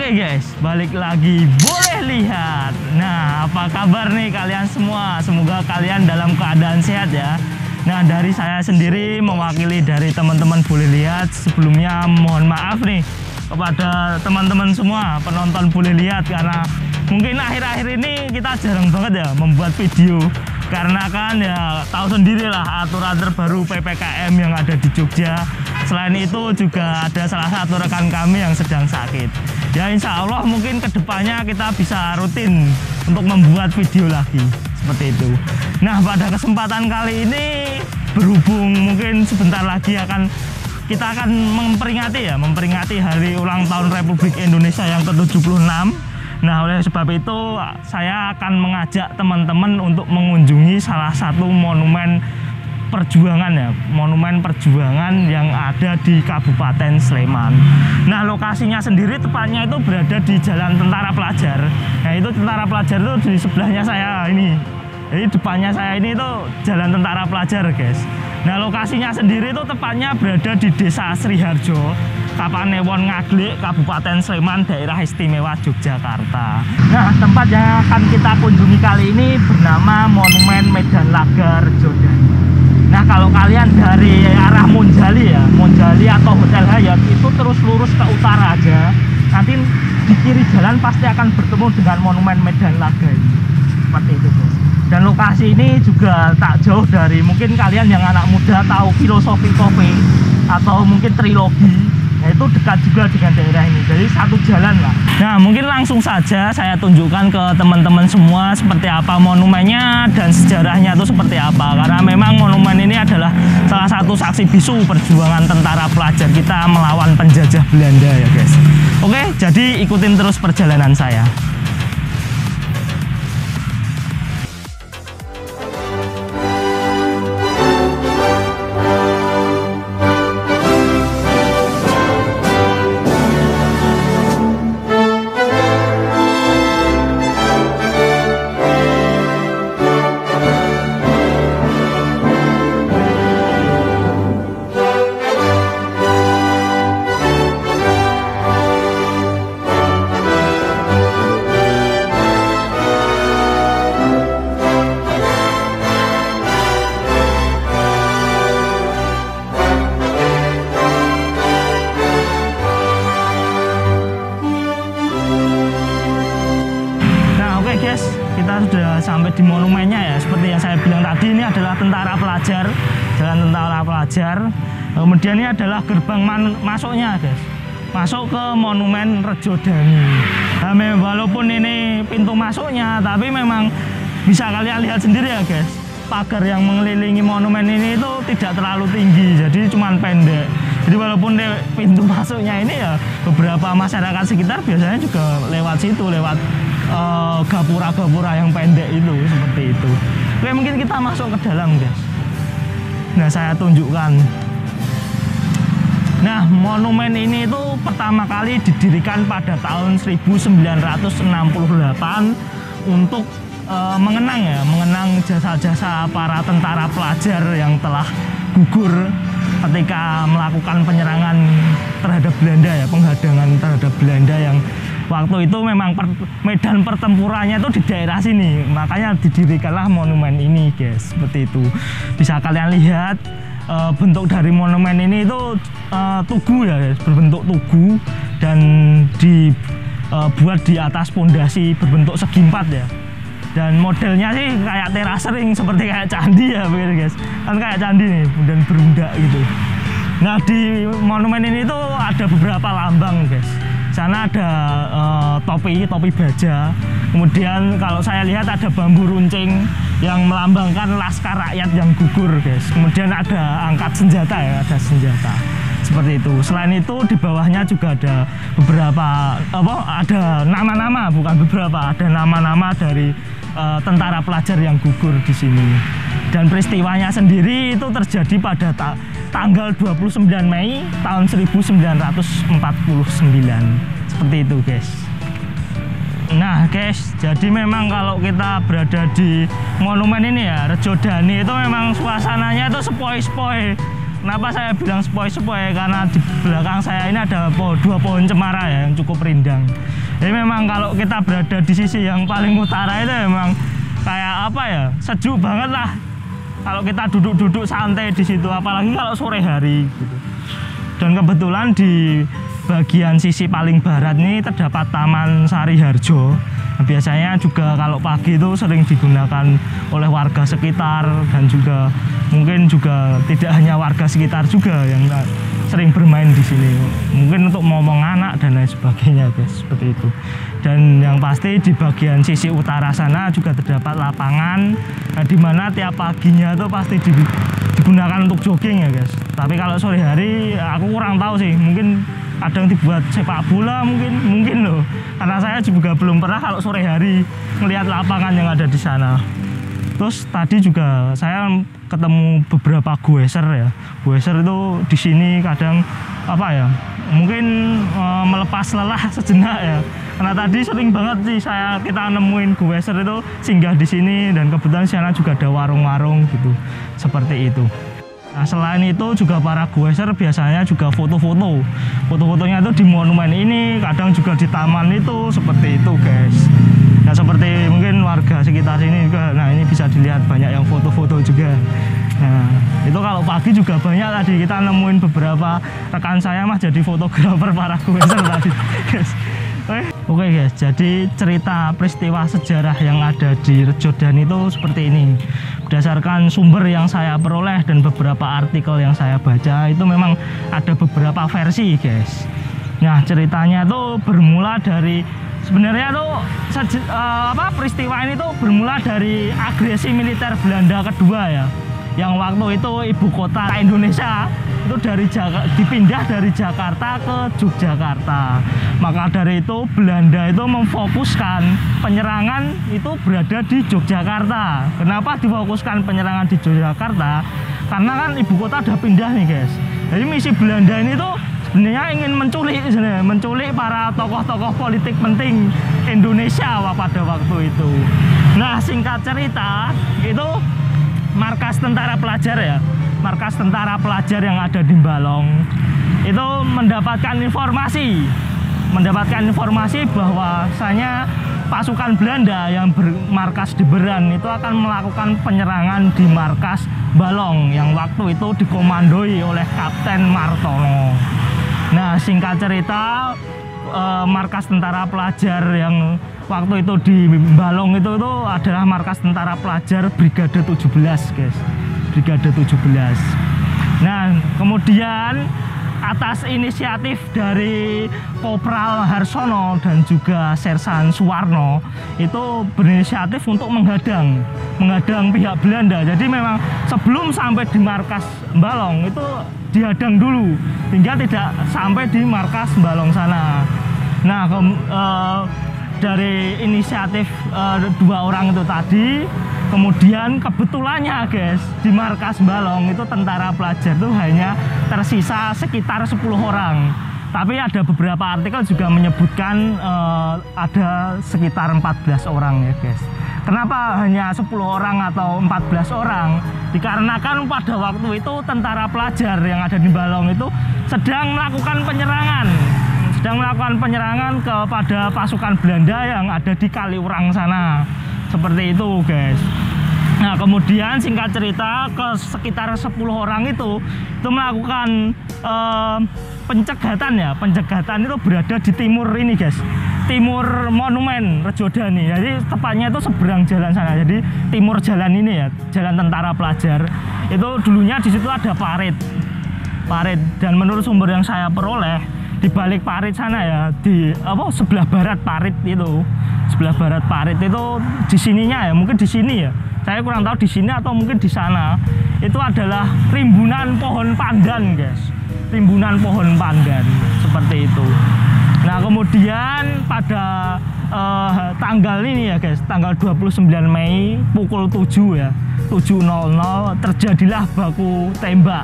Oke guys, balik lagi boleh lihat. Nah, apa kabar nih kalian semua? Semoga kalian dalam keadaan sehat ya. Nah, dari saya sendiri mewakili dari teman-teman boleh lihat, sebelumnya mohon maaf nih kepada teman-teman semua penonton boleh lihat, karena mungkin akhir-akhir ini kita jarang banget ya membuat video, karena kan ya tahu sendirilah aturan terbaru PPKM yang ada di Jogja. Selain itu juga ada salah satu rekan kami yang sedang sakit. Ya insya Allah mungkin kedepannya kita bisa rutin untuk membuat video lagi seperti itu. Nah, pada kesempatan kali ini berhubung mungkin sebentar lagi kita akan memperingati hari ulang tahun Republik Indonesia yang ke-76. Nah, oleh sebab itu saya akan mengajak teman-teman untuk mengunjungi salah satu monumen perjuangan yang ada di Kabupaten Sleman. Nah, lokasinya sendiri tepatnya itu berada di Jalan Tentara Pelajar. Nah, itu Tentara Pelajar itu di sebelahnya saya ini. Jadi depannya saya ini itu Jalan Tentara Pelajar, guys. Nah, lokasinya sendiri itu tepatnya berada di Desa Sriharjo, Kapanewon Ngaglik, Kabupaten Sleman, Daerah Istimewa Yogyakarta. Nah, tempat yang akan kita kunjungi kali ini bernama Monumen Medan Laga Rejodani. Nah, kalau kalian dari arah Monjali atau Hotel Hyatt itu terus lurus ke utara aja, nanti di kiri jalan pasti akan bertemu dengan Monumen Medan Laga ini. Seperti itu, guys. Dan lokasi ini juga tak jauh dari, mungkin kalian yang anak muda tahu filosofi kopi atau mungkin trilogi. Nah, itu dekat juga dengan daerah ini, jadi satu jalan lah. Nah, mungkin langsung saja saya tunjukkan ke teman-teman semua seperti apa monumennya dan sejarahnya itu seperti apa. Karena memang monumen ini adalah salah satu saksi bisu perjuangan tentara pelajar kita melawan penjajah Belanda ya guys. Oke, jadi ikutin terus perjalanan saya. Kita sudah sampai di monumennya ya. Seperti yang saya bilang tadi, ini adalah Tentara Pelajar, Jalan Tentara Pelajar. Kemudian ini adalah gerbang masuknya, guys. Masuk ke Monumen Rejodani. Nah, walaupun ini pintu masuknya, tapi memang bisa kalian lihat sendiri ya, guys. Pagar yang mengelilingi monumen ini itu tidak terlalu tinggi, jadi cuma pendek. Jadi walaupun pintu masuknya ini ya, beberapa masyarakat sekitar biasanya juga lewat situ, lewat gapura-gapura yang pendek itu, seperti itu. Oke, mungkin kita masuk ke dalam, guys. Nah, saya tunjukkan. Nah, monumen ini itu pertama kali didirikan pada tahun 1968 untuk mengenang jasa-jasa para tentara pelajar yang telah gugur ketika melakukan penyerangan terhadap Belanda ya, penghadangan terhadap Belanda yang waktu itu memang medan pertempurannya itu di daerah sini, makanya didirikanlah monumen ini, guys. Seperti itu. Bisa kalian lihat bentuk dari monumen ini itu tugu ya, guys, berbentuk tugu dan dibuat di atas pondasi berbentuk segi empat ya. Dan modelnya sih kayak terasering, seperti kayak candi ya, guys. Kan kayak candi nih, dan berundak gitu. Nah, di monumen ini tuh ada beberapa lambang, guys. Sana ada topi baja. Kemudian kalau saya lihat ada bambu runcing yang melambangkan laskar rakyat yang gugur, guys. Kemudian ada angkat senjata ya, ada senjata. Seperti itu. Selain itu di bawahnya juga ada beberapa ada nama-nama, bukan beberapa, ada nama-nama dari tentara pelajar yang gugur di sini. Dan peristiwanya sendiri itu terjadi pada tanggal 29 Mei tahun 1949. Seperti itu, guys. Nah, guys, jadi memang kalau kita berada di monumen ini ya, Rejodani, itu memang suasananya itu sepoi-sepoi. Kenapa saya bilang sepoi-sepoi? Karena di belakang saya ini ada dua pohon cemara ya yang cukup rindang. Jadi memang kalau kita berada di sisi yang paling utara itu memang kayak apa ya, sejuk banget lah. Kalau kita duduk-duduk santai di situ, apalagi kalau sore hari gitu. Dan kebetulan di bagian sisi paling barat ini terdapat Taman Sariharjo. Biasanya juga kalau pagi itu sering digunakan oleh warga sekitar dan juga mungkin juga tidak hanya warga sekitar juga yang sering bermain di sini. Mungkin untuk ngomong anak dan lain sebagainya, guys, seperti itu. Dan yang pasti di bagian sisi utara sana juga terdapat lapangan, di mana tiap paginya itu pasti digunakan untuk jogging ya, guys. Tapi kalau sore hari aku kurang tahu sih, mungkin kadang dibuat sepak bola mungkin loh, karena saya juga belum pernah kalau sore hari melihat lapangan yang ada di sana. Terus tadi juga saya ketemu beberapa goeser ya. Goeser itu di sini kadang apa ya, mungkin melepas lelah sejenak ya. Karena tadi sering banget sih kita nemuin goeser itu singgah di sini, dan kebetulan di sana juga ada warung-warung gitu, seperti itu. Nah, selain itu juga para goeser biasanya juga foto-foto. Foto-fotonya itu di monumen ini, kadang juga di taman itu, seperti itu, guys. Nah, seperti mungkin warga sekitar sini juga, nah ini bisa dilihat banyak yang foto-foto juga. Nah, itu kalau pagi juga banyak tadi kita nemuin beberapa rekan saya mah jadi fotografer para goeser tadi, guys. Oke guys, jadi cerita peristiwa sejarah yang ada di Rejodan itu seperti ini. Berdasarkan sumber yang saya peroleh dan beberapa artikel yang saya baca, itu memang ada beberapa versi, guys. Nah, ceritanya itu bermula dari sebenarnya tuh peristiwa ini tuh bermula dari agresi militer Belanda kedua ya. Yang waktu itu ibu kota Indonesia itu dipindah dari Jakarta ke Yogyakarta. Maka dari itu Belanda itu memfokuskan penyerangan itu berada di Yogyakarta. Kenapa difokuskan penyerangan di Yogyakarta? Karena kan ibu kota udah pindah nih, guys. Jadi misi Belanda ini tuh sebenarnya ingin menculik para tokoh-tokoh politik penting Indonesia pada waktu itu. Nah, singkat cerita itu markas tentara pelajar ya, markas tentara pelajar yang ada di Balong itu mendapatkan informasi bahwasanya pasukan Belanda yang bermarkas di Beran itu akan melakukan penyerangan di markas Balong yang waktu itu dikomandoi oleh Kapten Martono. Nah, singkat cerita markas tentara pelajar yang waktu itu di Balong itu adalah markas tentara pelajar Brigade 17, guys. Brigade 17. Nah, kemudian atas inisiatif dari Kopral Harsono dan juga Sersan Suwarno itu berinisiatif untuk menghadang pihak Belanda. Jadi memang sebelum sampai di markas Balong itu dihadang dulu hingga tidak sampai di markas Balong sana. Nah, dari inisiatif dua orang itu tadi, kemudian kebetulannya, guys, di markas Balong itu tentara pelajar itu hanya tersisa sekitar 10 orang. Tapi ada beberapa artikel juga menyebutkan ada sekitar 14 orang ya, guys. Kenapa hanya 10 orang atau 14 orang? Dikarenakan pada waktu itu tentara pelajar yang ada di Balong itu sedang melakukan penyerangan kepada pasukan Belanda yang ada di Kaliurang sana. Seperti itu, guys. Nah, kemudian singkat cerita sekitar 10 orang itu melakukan pencegatan itu berada di timur ini, guys. Timur monumen Rejodan nih. Jadi tepatnya itu seberang jalan sana. Jadi timur jalan ini ya, jalan tentara pelajar. Itu dulunya di situ ada parit. Dan menurut sumber yang saya peroleh, di balik parit sana ya, di sebelah barat parit itu. Sebelah barat parit itu di sininya ya, mungkin di sini ya. Saya kurang tahu di sini atau mungkin di sana. Itu adalah rimbunan pohon pandan, guys. Rimbunan pohon pandan seperti itu. Nah, kemudian pada tanggal ini ya, guys, tanggal 29 Mei pukul 7 ya, 7.00 terjadilah baku tembak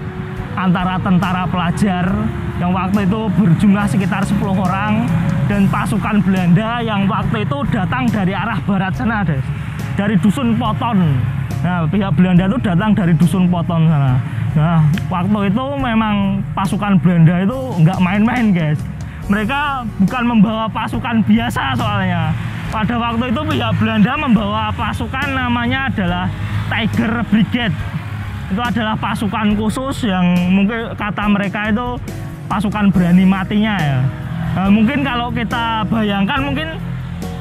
antara tentara pelajar yang waktu itu berjumlah sekitar 10 orang dan pasukan Belanda yang waktu itu datang dari arah barat sana, guys. Dari Dusun Poton. Nah, pihak Belanda itu datang dari Dusun Poton sana. Nah, waktu itu memang pasukan Belanda itu nggak main-main, guys. Mereka bukan membawa pasukan biasa soalnya. Pada waktu itu pihak Belanda membawa pasukan namanya adalah Tiger Brigade. Itu adalah pasukan khusus yang mungkin kata mereka itu pasukan berani matinya ya. Nah, mungkin kalau kita bayangkan mungkin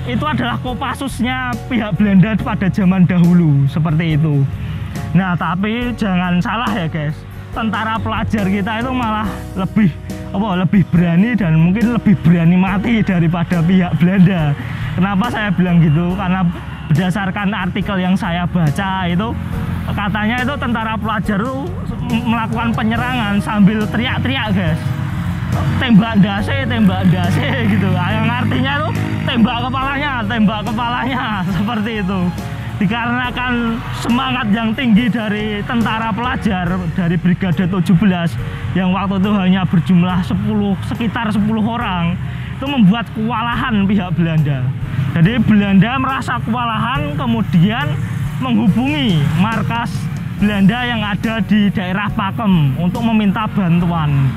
itu adalah Kopassusnya pihak Belanda pada zaman dahulu seperti itu. Nah, tapi jangan salah ya guys, tentara pelajar kita itu malah lebih berani dan mungkin lebih berani mati daripada pihak Belanda. Kenapa saya bilang gitu? Karena berdasarkan artikel yang saya baca itu katanya itu tentara pelajar itu melakukan penyerangan sambil teriak-teriak guys, tembak dase gitu. Yang artinya itu tembak kepalanya seperti itu. Dikarenakan semangat yang tinggi dari tentara pelajar dari Brigade 17 yang waktu itu hanya berjumlah sekitar 10 orang, itu membuat kewalahan pihak Belanda. Jadi Belanda merasa kewalahan, kemudian menghubungi markas Belanda yang ada di daerah Pakem untuk meminta bantuan.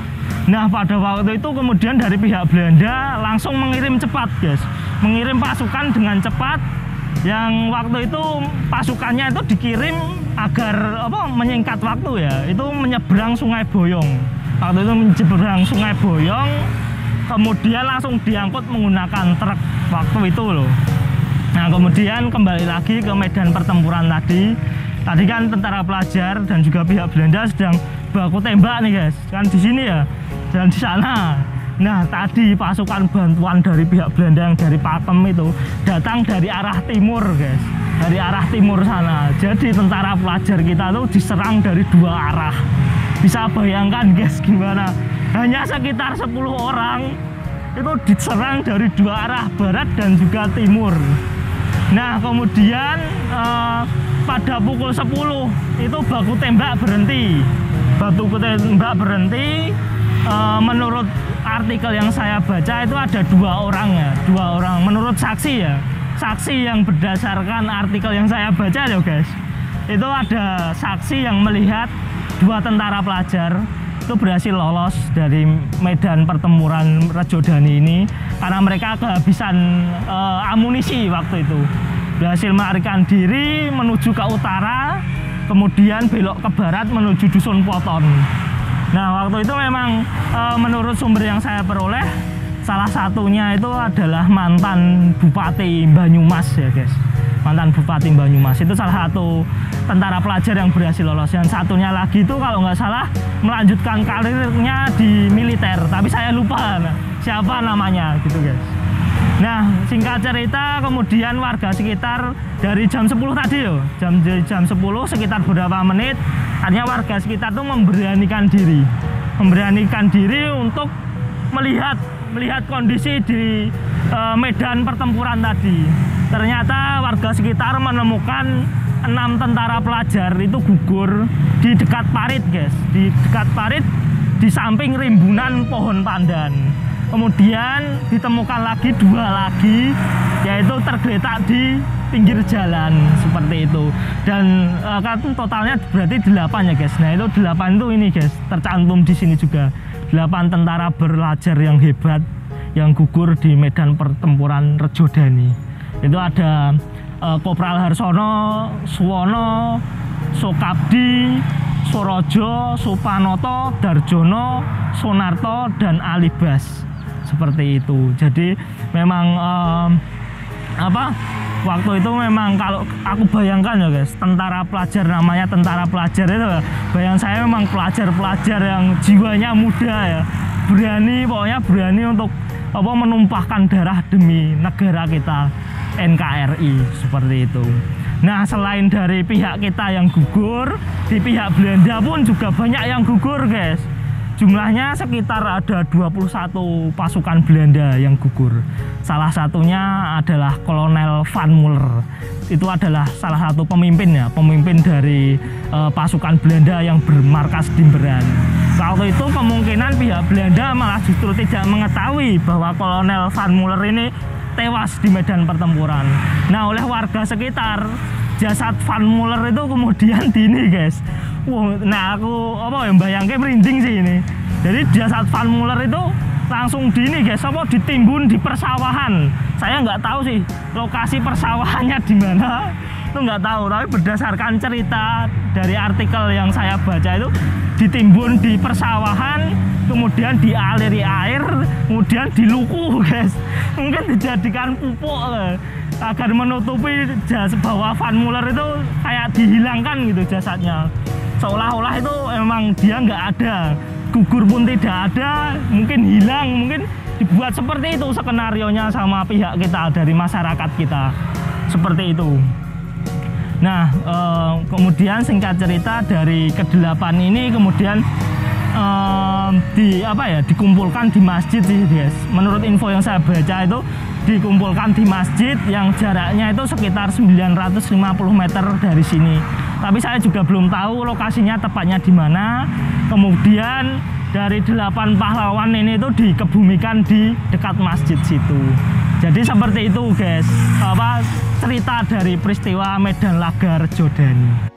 Nah, pada waktu itu kemudian dari pihak Belanda langsung mengirim cepat guys, mengirim pasukan dengan cepat. Yang waktu itu pasukannya itu dikirim agar menyingkat waktu ya, itu menyeberang Sungai Boyong. Waktu itu menyeberang Sungai Boyong, kemudian langsung diangkut menggunakan truk waktu itu loh. Nah, kemudian kembali lagi ke medan pertempuran tadi. Tadi kan tentara pelajar dan juga pihak Belanda sedang baku tembak nih guys, kan di sini ya dan di sana. Nah, tadi pasukan bantuan dari pihak Belanda yang dari Pakem itu datang dari arah timur guys, dari arah timur sana. Jadi tentara pelajar kita tuh diserang dari dua arah. Bisa bayangkan guys gimana, hanya sekitar 10 orang itu diserang dari dua arah, barat dan juga timur. Nah, kemudian pada pukul 10 itu baku tembak berhenti. Menurut artikel yang saya baca itu ada dua orang menurut saksi ya, saksi yang berdasarkan artikel yang saya baca ya guys, itu ada saksi yang melihat dua tentara pelajar itu berhasil lolos dari medan pertempuran Rejodani ini karena mereka kehabisan amunisi waktu itu, berhasil melarikan diri menuju ke utara, kemudian belok ke barat menuju Dusun Poton. Nah, waktu itu memang menurut sumber yang saya peroleh, salah satunya itu adalah mantan Bupati Banyumas ya guys. Mantan Bupati Banyumas itu salah satu tentara pelajar yang berhasil lolos. Yang satunya lagi itu kalau nggak salah melanjutkan karirnya di militer, tapi saya lupa siapa namanya gitu guys. Nah, singkat cerita kemudian warga sekitar dari jam 10 tadi yo, jam 10 sekitar beberapa menit, artinya warga sekitar tuh memberanikan diri untuk melihat kondisi di medan pertempuran tadi. Ternyata warga sekitar menemukan 6 tentara pelajar itu gugur di dekat parit guys, di dekat parit di samping rimbunan pohon pandan. Kemudian ditemukan lagi 2 lagi, yaitu tergeletak di pinggir jalan seperti itu. Dan kan totalnya berarti 8 ya guys. Nah, itu 8 itu ini guys, tercantum di sini juga 8 tentara pelajar yang hebat yang gugur di medan pertempuran Rejodani. Itu ada Kopral Harsono, Suwono, Sokabdi, Sorojo, Supanoto, Darjono, Sonarto, dan Alibas. Seperti itu. Jadi memang waktu itu memang kalau aku bayangkan ya guys, tentara pelajar, namanya tentara pelajar itu, bayang saya memang pelajar-pelajar yang jiwanya muda ya, pokoknya berani untuk menumpahkan darah demi negara kita NKRI seperti itu. Nah, selain dari pihak kita yang gugur, di pihak Belanda pun juga banyak yang gugur guys. Jumlahnya sekitar ada 21 pasukan Belanda yang gugur. Salah satunya adalah Kolonel Van Muller. Itu adalah salah satu pemimpin dari pasukan Belanda yang bermarkas di Beran. Waktu itu kemungkinan pihak Belanda malah justru tidak mengetahui bahwa Kolonel Van Muller ini tewas di medan pertempuran. Nah, oleh warga sekitar jasad Van Muller itu kemudian dini guys. Nah aku bayangke merinding sih ini. Jadi jasad Van Muller itu langsung dini guys, ditimbun di persawahan. Saya nggak tahu sih lokasi persawahannya di mana, itu nggak tahu. Tapi berdasarkan cerita dari artikel yang saya baca itu ditimbun di persawahan, kemudian dialiri air, kemudian diluku guys. Mungkin dijadikan pupuk agar menutupi bahwa Van Muller itu kayak dihilangkan gitu jasadnya. Seolah-olah itu emang dia nggak ada, gugur pun tidak ada, mungkin hilang, mungkin dibuat seperti itu skenarionya sama pihak kita, dari masyarakat kita, seperti itu. Nah, kemudian singkat cerita dari kedelapan ini kemudian dikumpulkan di masjid sih guys. Menurut info yang saya baca itu dikumpulkan di masjid yang jaraknya itu sekitar 950 meter dari sini. Tapi saya juga belum tahu lokasinya tepatnya di mana. Kemudian dari 8 pahlawan ini itu dikebumikan di dekat masjid situ. Jadi seperti itu guys, cerita dari peristiwa Medan Laga Rejodani.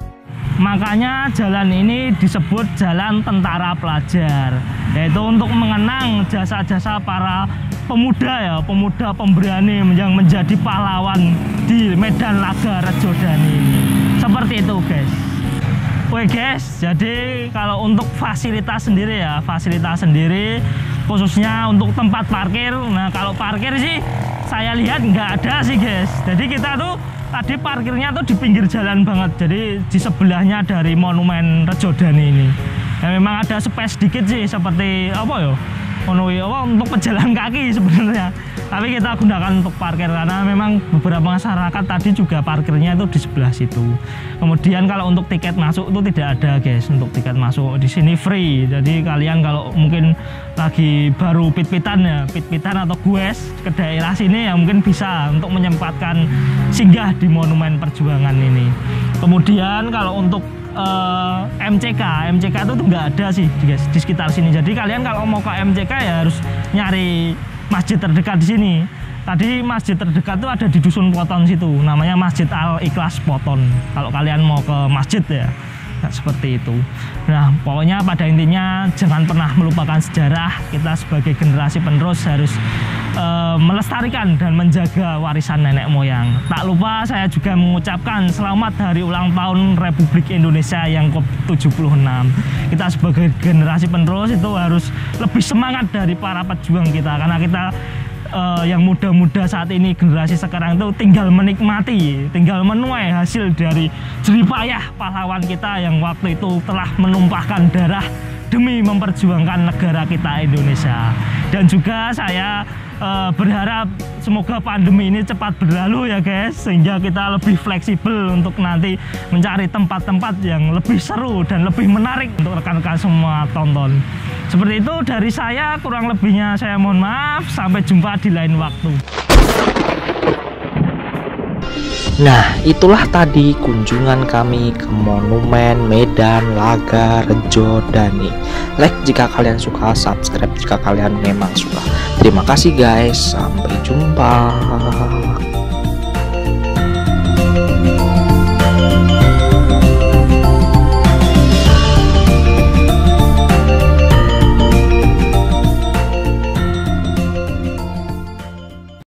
Makanya jalan ini disebut Jalan Tentara Pelajar, yaitu untuk mengenang jasa-jasa para pemuda pemuda pemberani yang menjadi pahlawan di Medan Laga Rejodani ini. Seperti itu guys. Oke guys, jadi kalau untuk fasilitas sendiri khususnya untuk tempat parkir. Nah kalau parkir sih saya lihat nggak ada sih guys. Jadi kita tuh tadi parkirnya tuh di pinggir jalan banget, jadi di sebelahnya dari Monumen Rejodani ini. Ya memang ada space sedikit sih, seperti untuk pejalan kaki sebenarnya. Tapi kita gunakan untuk parkir karena memang beberapa masyarakat tadi juga parkirnya itu di sebelah situ. Kemudian kalau untuk tiket masuk itu tidak ada guys, untuk tiket masuk di sini free. Jadi kalian kalau mungkin lagi baru pit-pitan atau gues ke daerah sini ya mungkin bisa untuk menyempatkan singgah di Monumen Perjuangan ini. Kemudian kalau untuk MCK itu tuh nggak ada sih guys di sekitar sini. Jadi kalian kalau mau ke MCK ya harus nyari masjid terdekat di sini. Tadi masjid terdekat tuh ada di Dusun Poton situ, namanya Masjid Al Ikhlas Poton. Kalau kalian mau ke masjid ya seperti itu. Nah pokoknya pada intinya jangan pernah melupakan sejarah. Kita sebagai generasi penerus harus melestarikan dan menjaga warisan nenek moyang. Tak lupa saya juga mengucapkan selamat hari ulang tahun Republik Indonesia yang ke-76. Kita sebagai generasi penerus itu harus lebih semangat dari para pejuang kita, karena kita yang muda-muda saat ini, generasi sekarang itu tinggal menikmati, tinggal menuai hasil dari jeripayah pahlawan kita yang waktu itu telah menumpahkan darah demi memperjuangkan negara kita Indonesia. Dan juga saya berharap semoga pandemi ini cepat berlalu ya guys, sehingga kita lebih fleksibel untuk nanti mencari tempat-tempat yang lebih seru dan lebih menarik untuk rekan-rekan semua tonton. Seperti itu dari saya, kurang lebihnya saya mohon maaf. Sampai jumpa di lain waktu. Nah, itulah tadi kunjungan kami ke Monumen Medan Laga Rejodani. Like jika kalian suka, subscribe jika kalian memang suka. Terima kasih guys, sampai jumpa.